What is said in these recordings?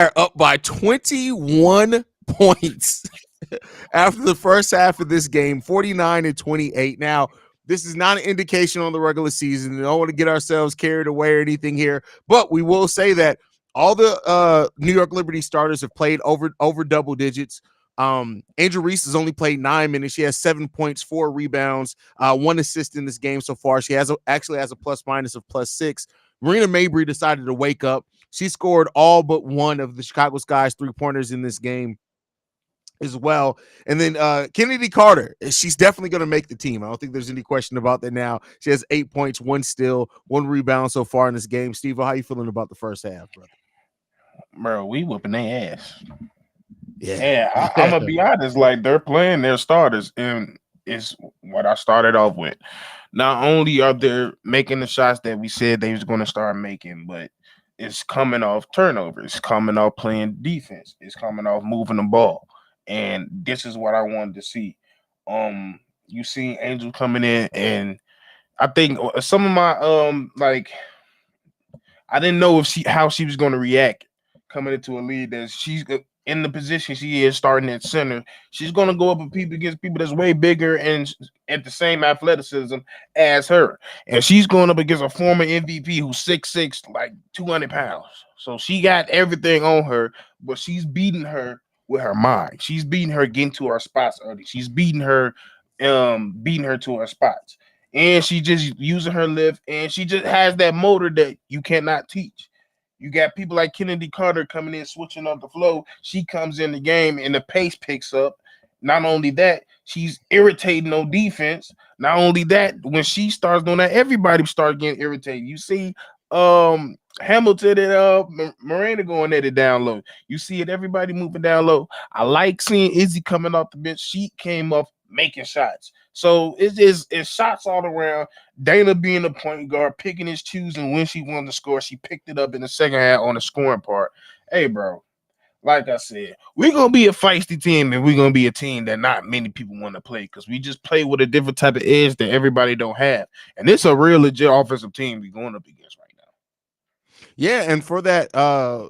are up by 21 points after the first half of this game, 49-28. Now, this is not an indication on the regular season. We don't want to get ourselves carried away or anything here, but we will say that all the New York Liberty starters have played over double digits. Angel Reese has only played 9 minutes. She has 7 points, 4 rebounds, 1 assist in this game so far. She actually has a plus minus of +6. Marina Mabrey decided to wake up. She scored all but one of the Chicago Sky's 3-pointers in this game as well. And then Kennedy Carter, she's definitely going to make the team. I don't think there's any question about that now. She has 8 points, 1 steal, 1 rebound so far in this game. Steve, how you feeling about the first half, brother? Bro, we whooping their ass. Yeah. I'm gonna be honest. Like, they're playing their starters, and it's what I started off with. Not only are they making the shots that we said they was going to start making, but it's coming off turnovers. It's coming off playing defense. It's coming off moving the ball, and this is what I wanted to see. You see Angel coming in, and I think some of my like, I didn't know if how she was going to react coming into a lead that she's in the position she is starting at center. She's going to go up against people that's way bigger and at the same athleticism as her, and she's going up against a former MVP who's 6'6", like 200 pounds. So she got everything on her, but she's beating her with her mind. She's beating her getting to her spots early. She's beating her to her spots. And she just using her lift, and she just has that motor that you cannot teach. You got people like Kennedy Carter coming in, switching up the flow. She comes in the game, and the pace picks up. Not only that, she's irritating on defense. Not only that, when she starts doing that, everybody starts getting irritated. You see, Hamilton and Miranda going at it down low. You see it, everybody moving down low. I like seeing Izzy coming off the bench. She came up making shots. So it's shots all around. Dana being the point guard, picking his choosing when she wanted to score. She picked it up in the second half on the scoring part. Hey, bro, like I said, we're gonna be a feisty team, and we're gonna be a team that not many people want to play because we just play with a different type of edge that everybody don't have. And it's a real legit offensive team we're going up against right now. Yeah, and for that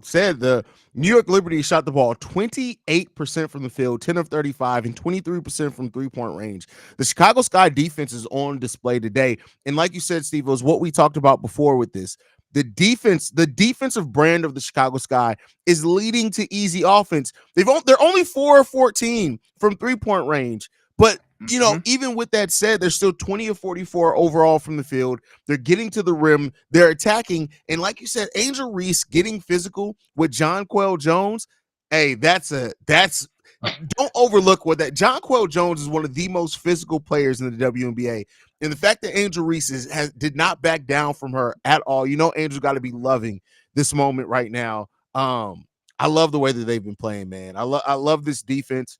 said, the New York Liberty shot the ball 28% from the field, 10 of 35, and 23% from three-point range. The Chicago Sky defense is on display today. And like you said, Steve, it was what we talked about before with this. The defensive brand of the Chicago Sky is leading to easy offense. They're only 4 of 14 from three-point range. But even with that said, they're still 20 of 44 overall from the field. They're getting to the rim. They're attacking. And like you said, Angel Reese getting physical with Jonquel Jones. Hey, don't overlook what that Jonquel Jones is one of the most physical players in the WNBA. And the fact that Angel Reese did not back down from her at all. Angel's got to be loving this moment right now. I love the way that they've been playing, man. I love this defense.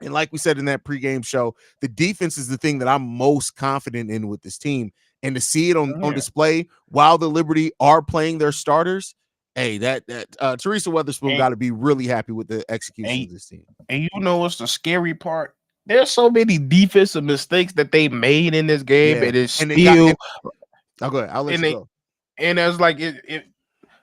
And like we said in that pregame show, the defense is the thing that I'm most confident in with this team. And to see it on display while the Liberty are playing their starters, hey, that Teresa Weatherspoon got to be really happy with the execution of this team. And what's the scary part? There's so many defensive mistakes that they made in this game, and it's still. I'll go ahead. I'll let you go. And it's like it.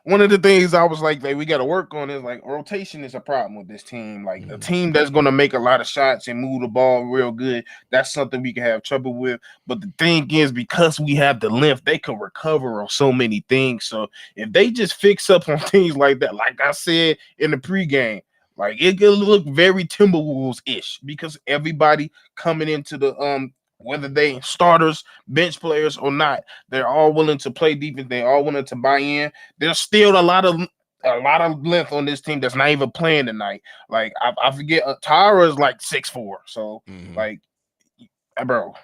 One of the things I was like, we got to work on is like rotation is a problem with this team. Like a team that's going to make a lot of shots and move the ball real good, that's something we can have trouble with. But the thing is, because we have the length, they can recover on so many things. So if they just fix up on things like that, like I said in the pregame, like it could look very Timberwolves-ish because everybody coming into the whether they starters, bench players or not, they're all willing to play defense. They all willing to buy in. There's still a lot of length on this team that's not even playing tonight. Like I forget, Tyra is like 6'4", so like, bro,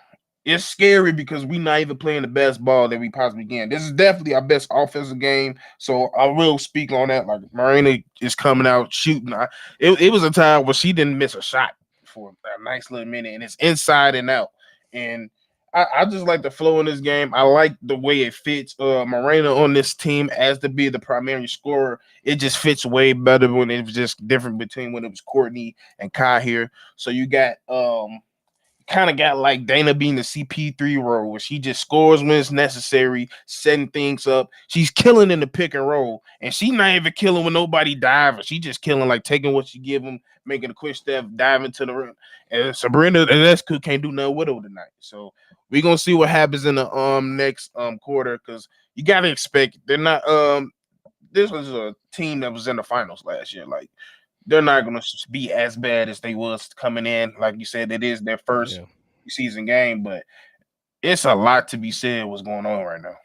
it's scary because we're not even playing the best ball that we possibly can. This is definitely our best offensive game, so I will speak on that. Like Marina is coming out shooting. It was a time where she didn't miss a shot for a nice little minute, and it's inside and out. And I just like the flow in this game. I like the way it fits. Marina on this team as to be the primary scorer. It just fits way better when it was just different between when it was Courtney and Kai here. So you got kind of got like Dana being the CP3 role where she just scores when it's necessary, setting things up. She's killing in the pick and roll, and she not even killing with nobody diving. She just killing like taking what you give them, making a quick step, diving to the rim. And Sabrina and Escu can't do nothing with her tonight. So we're gonna see what happens in the next quarter because you gotta expect they're not this was a team that was in the finals last year. Like they're not going to be as bad as they was coming in. Like you said, it is their first Yeah. season game, but it's a lot to be said what's going on right now.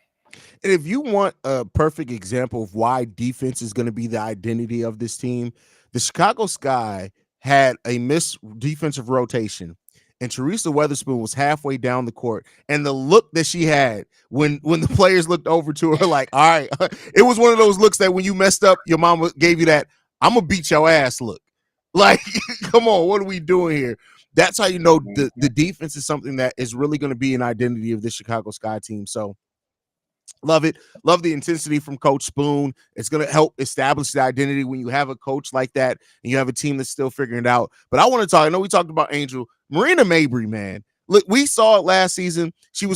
And if you want a perfect example of why defense is going to be the identity of this team, the Chicago Sky had a missed defensive rotation, and Teresa Weatherspoon was halfway down the court, and the look that she had when the players looked over to her, like, all right, it was one of those looks that when you messed up, your mama gave you that "I'm gonna beat your ass" look. Like, come on, what are we doing here? That's how you know the defense is something that is really going to be an identity of this Chicago Sky team. So love it. Love the intensity from Coach Spoon. It's going to help establish the identity when you have a coach like that and you have a team that's still figuring it out. But I want to talk. I know we talked about Angel. Marina Mabrey, man. Look, we saw it last season. She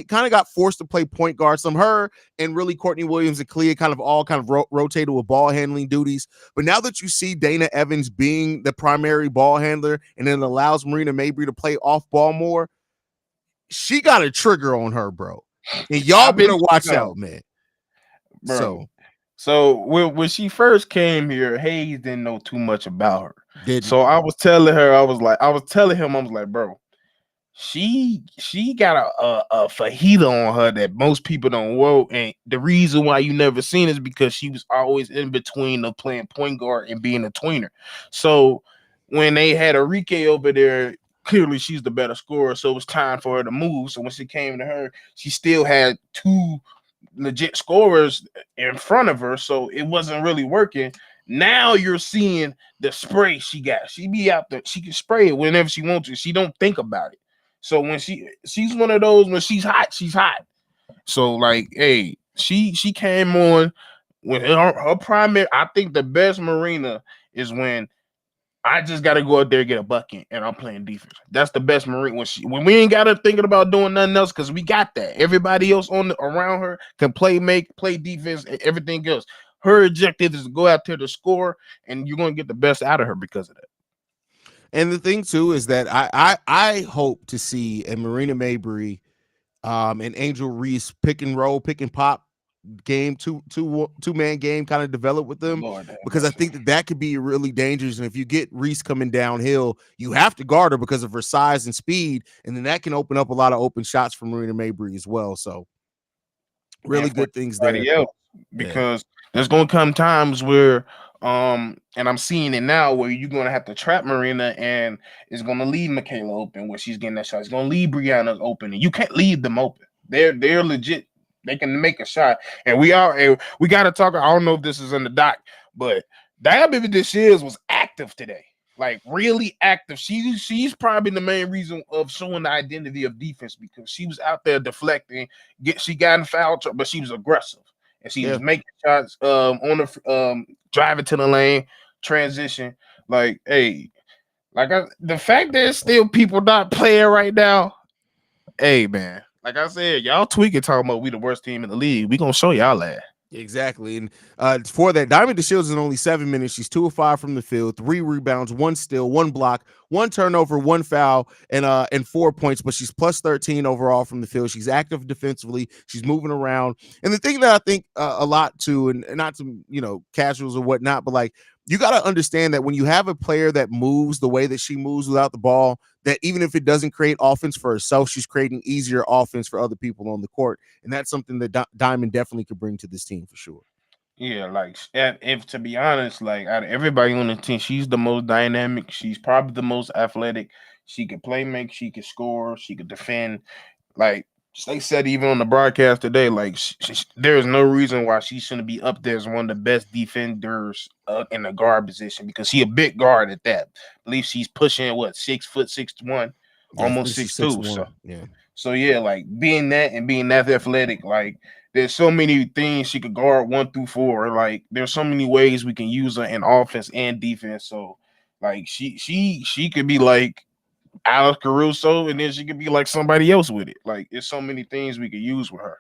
kind of got forced to play point guard. Some her and really Courtney Williams and Clea kind of rotated with ball handling duties. But now that you see Dana Evans being the primary ball handler and it allows Marina Mabrey to play off ball more, she got a trigger on her, bro. And y'all better watch out, man. Bro. So when she first came here, Haize didn't know too much about her. So I was telling her, I was telling him, bro, she got a fajita on her that most people don't know. And the reason why you never seen is because she was always in between of playing point guard and being a tweener. So when they had Enrique over there, clearly she's the better scorer. So it was time for her to move. So when she came to her, she still had two legit scorers in front of her, so it wasn't really working. Now you're seeing the spray she got. She be out there, she can spray it whenever she wants to. She don't think about it. So when she's one of those when she's hot, she's hot. So like, hey, she came on when her primary. I think the best Marina is when I just got to go out there and get a bucket, and I'm playing defense. That's the best Marine when we ain't got her thinking about doing nothing else because we got that. Everybody else around her can play defense, and everything else. Her objective is to go out there to score, and you're going to get the best out of her because of that. And the thing too is that I hope to see a Marina Mabrey, and Angel Reese pick and roll, pick and pop game, two-man game kind of develop with them, because I think that could be really dangerous. And if you get Reese coming downhill, you have to guard her because of her size and speed, and then that can open up a lot of open shots for Marina Mabrey as well. So really good things there. Because there's going to come times where and I'm seeing it now where you're going to have to trap Marina and it's going to leave Michaela open where she's getting that shot. It's going to leave Brianna open, and you can't leave them open. They're legit. They can make a shot, and we got to talk. I don't know if this is in the doc, but Diana this was active today, like really active. She's probably the main reason of showing the identity of defense because she was out there deflecting. She got in foul trouble, but she was aggressive and she was making shots on the driving to the lane, transition. Like, hey, the fact that still people not playing right now. Hey, man. Like I said, y'all tweaking talking about we the worst team in the league. We gonna show y'all that. Exactly. And for that, Diamond DeShields in only 7 minutes. She's 2 of 5 from the field, 3 rebounds, 1 steal, 1 block, 1 turnover, 1 foul, and 4 points. But she's plus 13 overall from the field. She's active defensively. She's moving around. And the thing that I think a lot too, and not to casuals or whatnot, but like you got to understand that when you have a player that moves the way that she moves without the ball, that even if it doesn't create offense for herself, she's creating easier offense for other people on the court. And that's something that Diamond definitely could bring to this team for sure. Yeah, like if to be honest, like out of everybody on the team, she's the most dynamic. She's probably the most athletic. She could play make, she could score, she could defend. Like they said, even on the broadcast today, like there is no reason why she shouldn't be up there as one of the best defenders in the guard position because she a big guard at that. I believe she's pushing 6 foot 6'1", almost 6'2". So yeah, like being that and being that athletic, like there's so many things she could guard 1 through 4. Like there's so many ways we can use her in offense and defense. So like she could be like Alex Caruso, and then she could be like somebody else with it. Like, it's so many things we could use with her.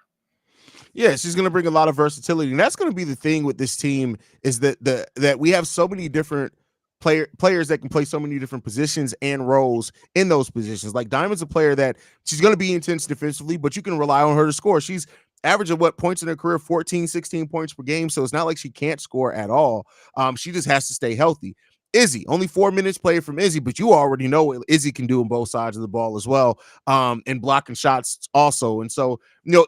Yeah, she's going to bring a lot of versatility, and that's going to be the thing with this team is that we have so many different players that can play so many different positions and roles in those positions. Like Diamond's a player that she's going to be intense defensively, but you can rely on her to score. She's averaging what points in her career 14, 16 points per game, so it's not like she can't score at all. She just has to stay healthy. Izzy, only 4 minutes played from Izzy, but you already know what Izzy can do on both sides of the ball as well, and blocking shots also. And so,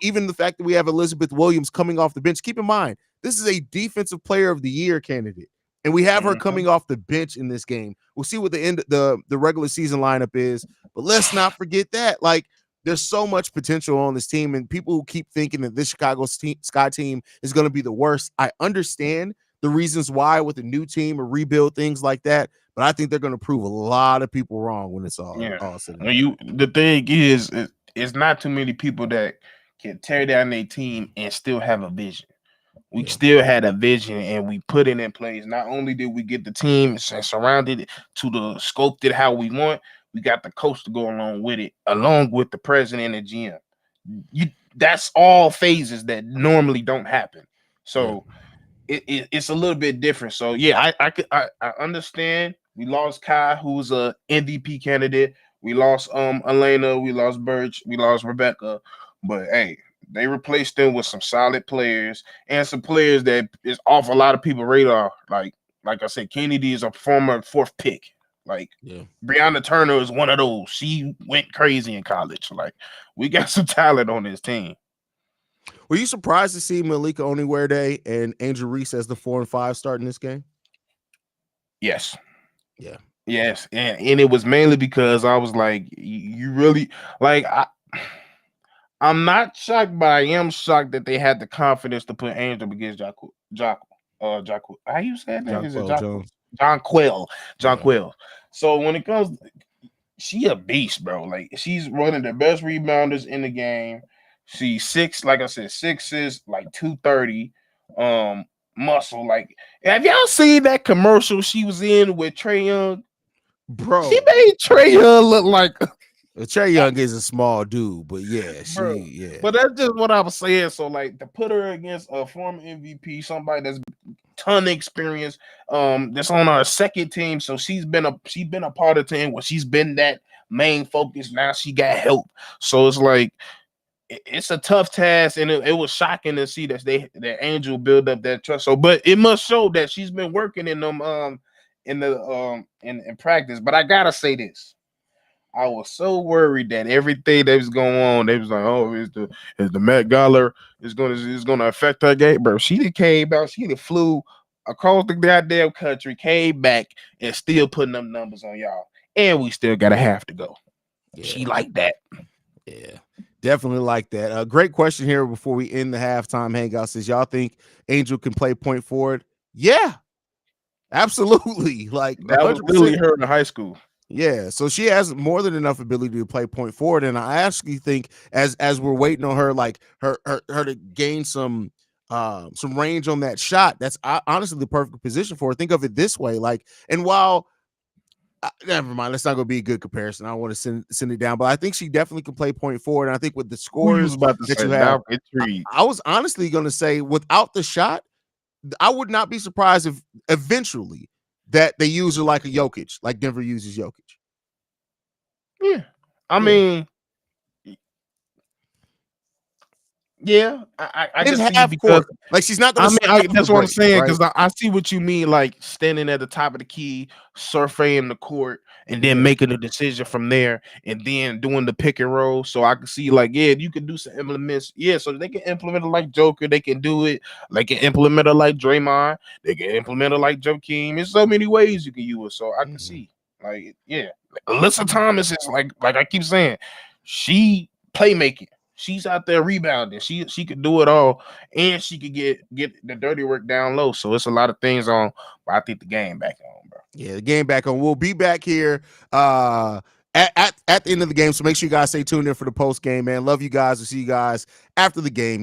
even the fact that we have Elizabeth Williams coming off the bench, keep in mind, this is a defensive player of the year candidate. And we have her coming off the bench in this game. We'll see what the regular season lineup is, but let's not forget that. Like, there's so much potential on this team, and people who keep thinking that this Chicago Sky team is going to be the worst, I understand the reasons why with a new team, a rebuild, things like that. But I think they're going to prove a lot of people wrong when it's all said and done. The thing is, it's not too many people that can tear down their team and still have a vision. We still had a vision and we put it in place. Not only did we get the team surrounded it to the scope it how we want, we got the coach to go along with it, along with the president and GM. That's all phases that normally don't happen. So it's a little bit different. So yeah, I understand. We lost Kai, who's a MVP candidate. We lost Elena, we lost Birch, we lost Rebecca. But hey, they replaced them with some solid players and some players that is off a lot of people's radar. Like I said, Kennedy is a former 4th pick. Like Breonna Turner is one of those. She went crazy in college. Like, we got some talent on this team. Were you surprised to see Malika Oniwerde and Angel Reese as the 4 and 5 starting this game? Yes. Yeah. Yes. And it was mainly because I was like, you really like I'm not shocked, but I am shocked that they had the confidence to put Angel against Jacques. How you say that? Is it Jonquel? Jonquel. So when it comes, she a beast, bro. Like, she's one of the best rebounders in the game. She's 6, like I said, 6'6", like 230, muscle. Like, have y'all seen that commercial she was in with Trae Young? Bro, she made Trae Young look like Trae Young is a small dude, but But that's just what I was saying. So, like, to put her against a former MVP, somebody that's ton of experience, that's on our second team. So she's been a part of the team where she's been that main focus. Now she got help. So it's like it's a tough task, and it was shocking to see that Angel build up that trust. So, but it must show that she's been working in them in practice. But I gotta say this. I was so worried that everything that was going on, they was like, "Oh, is the Met Gala is gonna affect her game, bro?" She done came out, she done flew across the goddamn country, came back, and still putting them numbers on y'all, and we still gotta have to go. She like that. Yeah, definitely like that. Great question here before we end the halftime hangout. Says y'all think Angel can play point forward? Yeah, absolutely. Like, that was really her in high school. Yeah, so she has more than enough ability to play point forward, and I actually think as we're waiting on her, like her to gain some range on that shot, that's honestly the perfect position for her. Think of it this way, like, and while never mind, that's not going to be a good comparison. I don't want to send it down, but I think she definitely can play point forward. And I think with the scores that you have, I was honestly going to say without the shot, I would not be surprised if eventually that they use her like a Jokic, like Denver uses Jokic. Yeah. I mean, yeah, I just see because like she's not. I mean, that's what I'm saying, because I see what you mean, like standing at the top of the key, surveying the court, and then making a decision from there, and then doing the pick and roll. So I can see, like, yeah, you can do some implements. Yeah, so they can implement it like Joker. They can do it. They can implement it like Draymond. They can implement it like Joakim. There's so many ways you can use it. So I can see, like, yeah, Alyssa Thomas is like I keep saying, she playmaking. She's out there rebounding. She could do it all, and she could get the dirty work down low. So it's a lot of things on. But I think the game back on, bro. Yeah, the game back on. We'll be back here at the end of the game. So make sure you guys stay tuned in for the post game, man. Love you guys. We'll see you guys after the game.